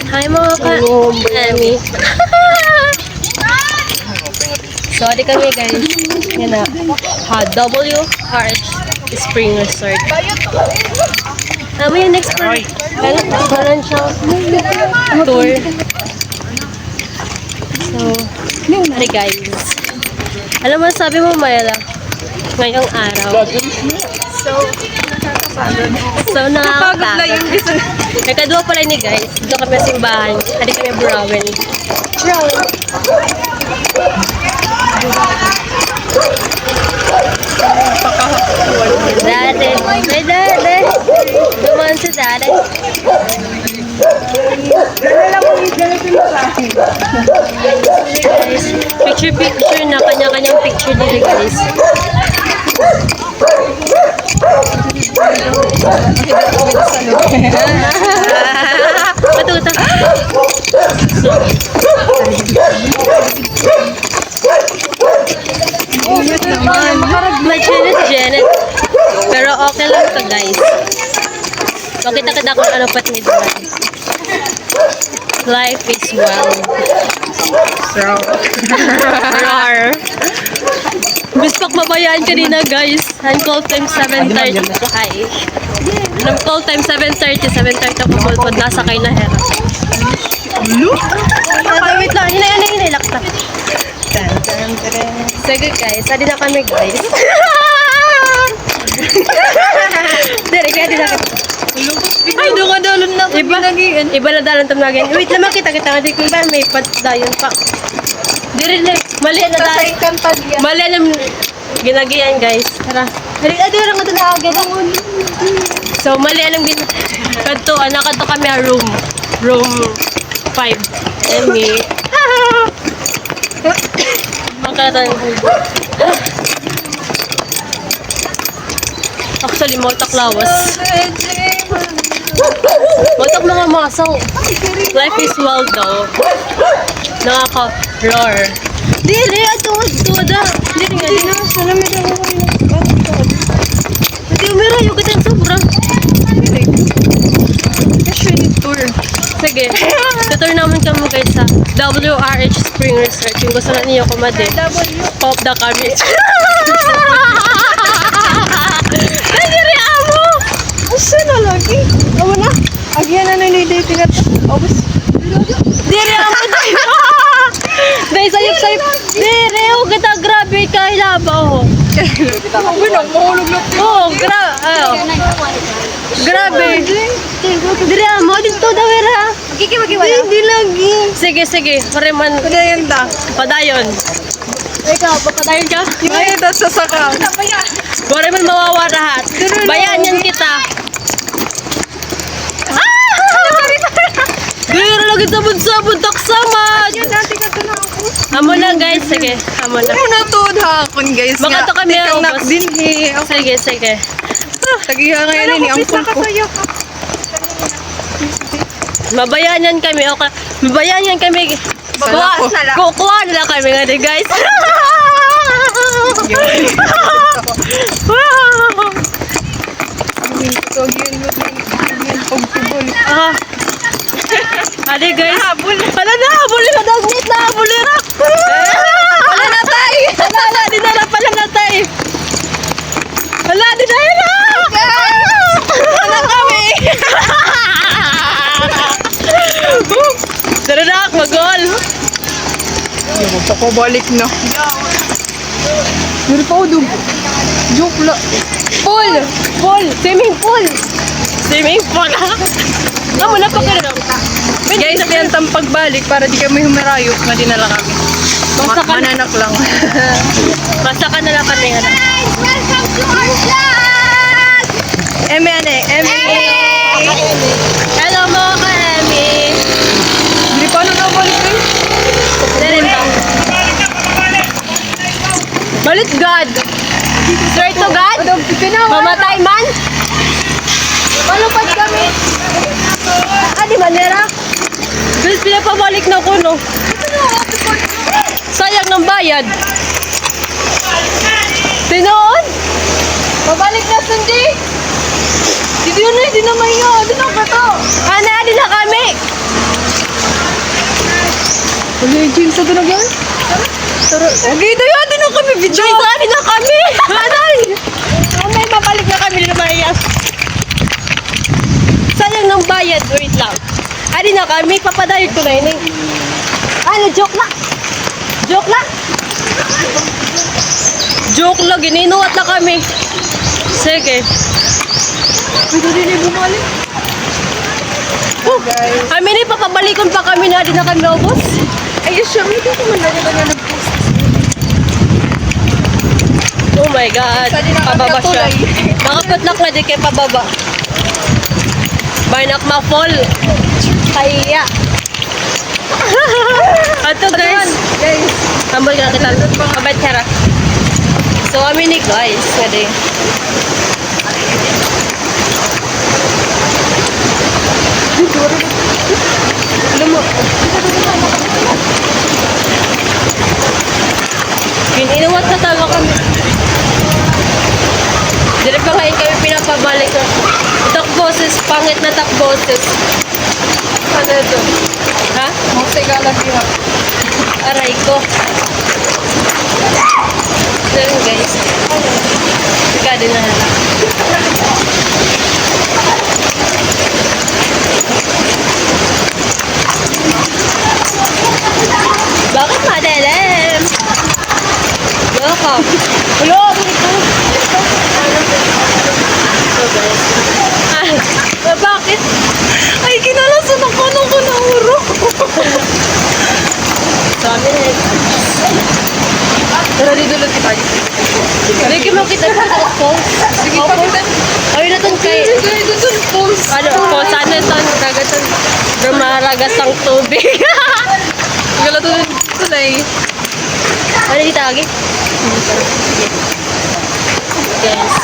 Hi mga ka-Emi. So, di kami guys. Yan na. WRH Spring Resort. Yung next part. Meron siyang tour. So, hi guys. Alam mo, sabi mo Mayla, ngayong araw. So, nakakapagod. Nagkadua pala ni guys. Dito kami sa simbahan. Hindi kami Burawen. Dati. May dati. Dumaan si dati. Guys, picture na. Kanya-kanyang picture dito guys. Matuta. Janet. Pero okay lang to guys. Makita-kita kung ano pat ni Dora. Life is well. So, rar. Bispak mabayaan kanina guys. And call time 7:30. Hi. Anong call time 7:30. 7:30 ako pulpod. Nasa kay na hera. Wait lang. Hinay. Lakta. Sige guys. Adi na kami guys. Dari kaya di na kami. Ay, doon ka dalon na pinagian. Iba na dalon tamagin. Wait lang, makita-kita nga. Di ko ba may padayon pa. Diri na. Mali na dalon. Mali na ginagian guys. Tara. Adi lang ito na agad. So, mali alam kantuan. Nakanto kami room 5. Emi. Magkatan. Actually, motak lawas. Motak mga masaw. Life is well daw. Nakaka-roar. Dili, ato. Dili nga. Salamit ako kayo. Hindi umira yung kitang sobra. Tour. Sige. Tutor naman kami guys sa WRH Spring Resort. Yung gusto na niyo kumade. Pop the cabbage. Asa na lagi? Awa na. Agyan na dating at obos. Dire amo tayo. Dai sayop. Dire o kita grabe kay labaw. Mahulog na. Oh, grabe. Dire amo dito daw era. Magiwala. Hindi lagi. Sige. Pareman. Padayon. Ikaw, papadayon ka? Ay, that's sa saka. Pareman mawawa lahat. Bayan yan kita. Dira lagi sabon-sabon taksamat. Amo na guys, sige. Amo na. Ano to hapon guys? Baka to kami ang ubos. din eh. Sige. Tagiha ngayon ni ang pulpo. Mabayanan kami. Okay. Mabayanan kami. Kukuha nila kami nga guys. Ade guys. Wala na, habulin na dagnit na, habulirak. Wala na tay. Wala, di na pala na tay. Wala, di na hira. Wala kami. Daradak, magol. Magpapabalik na. Pero pa udog. Joke la. Pool. Swimming pool. Amo na pa kayo. Guys, yan tang pagbalik para di kami humarayok, madinala kami. Mananak lang. Basta ka na lang kami. Welcome to our vlog! Emi. Hello mga ka-Emi. Hindi pa na nabalik kayo? Dirin ba? Balit God. Swear to God? Mamatay man? Malupad kami. Di manera? Guys, pinapabalik na ko, no? Sayang ng bayad. Tinoon? Pabalik na sundi. Di na mayo. Di na ka to. Di na kami. Legend sa dunag yan. Okay, tayo din na kami video. Guys, ano na kami? Anay! May babalik na kami na Maria. Sayang ng bayad. Wait lang. Ari na kami. Papadayot ko na yun eh. Ano, joke lang. Joke lang. Joke lang. Gininuwat na kami. Sige. Ito din yung bumalik. Guys. Kami na papabalikon pa kami na. Di na kami naubos. Ay, sure, hindi ko man lagi na nag-post. Oh my God. Sa di na kami Pababa siya. katulay. Nakaputlak na di kayo pababa. Barnak ma-fall. Kaya. Ato guys. Guys. Tambol ka na kita. Kabait kara. So kami ni guys. Ngadi. Alam mo. Inuwat na talaga kami. Dili pa ngayon kami pinapabalik na. Takboses, pangit na takboses. Ano ito? Ha? Mostly galapira. Aray ko. Then guys. Sigado na lang. Bakit madalim? Yoko. Ulo, ito. So guys. Bakit? Ay, kinalasan ako nung kunauro. Sabi na Tara, dito lang kita. Lagi mo kita ko. Sige, pakitan. Ay, naton kay... Dito dun, post. Ano po, sana ton, kagatan. Dumaragas ang tubig. Gala to dun, tulay. Ano dito lagi? Guys,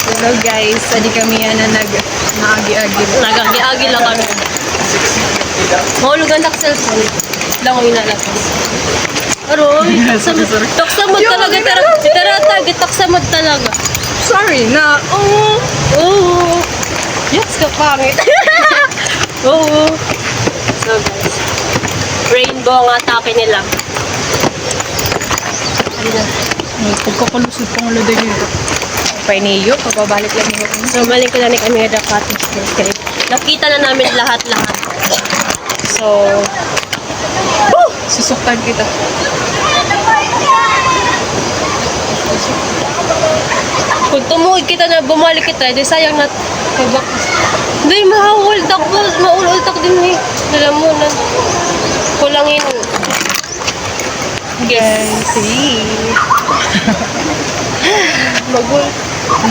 Hello guys, adi kami yan na nag-agi-agi. nagagi-agi lang kami. Mahulugan na cellphone. Lang ko inalapas. Aroy, taksamod talaga. Tara, taksamod talaga. Sorry na, Oo. Yes, kapangit. Oo. So guys, rainbow ang atake nila. may pagkakalusot pang ulo din yun. Painiyo, papabalik lang yun. So, balik ko na ni kami na cottage guys. Nakita na namin lahat-lahat. So, Susuktan kita. kung tumuhid kita na bumalik kita, di sayang na pagbakas. Hindi, mahawal. Maulultak din eh. Alam mo na. Kulangin. Guys. See? Magul.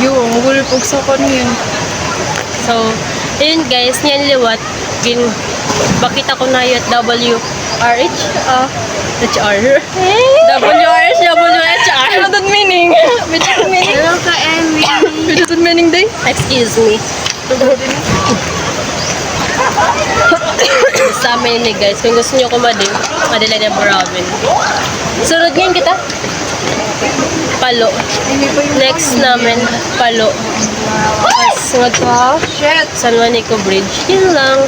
Yung, gulpog sa yun. So, yun guys, niyan liwat. Bakit ako na yun at WRH? HR. WRH, WHR. Ano doon meaning? Ano meaning? Hello ka, Emmy. Ano doon meaning day? Excuse me. Sa amin ni guys, kung gusto nyo kumadin, madala na Boravin. Sunod ngayon kita. Palo. Next namin, Palo. Sunod pa, Shit! San Juanico Bridge. Yun lang.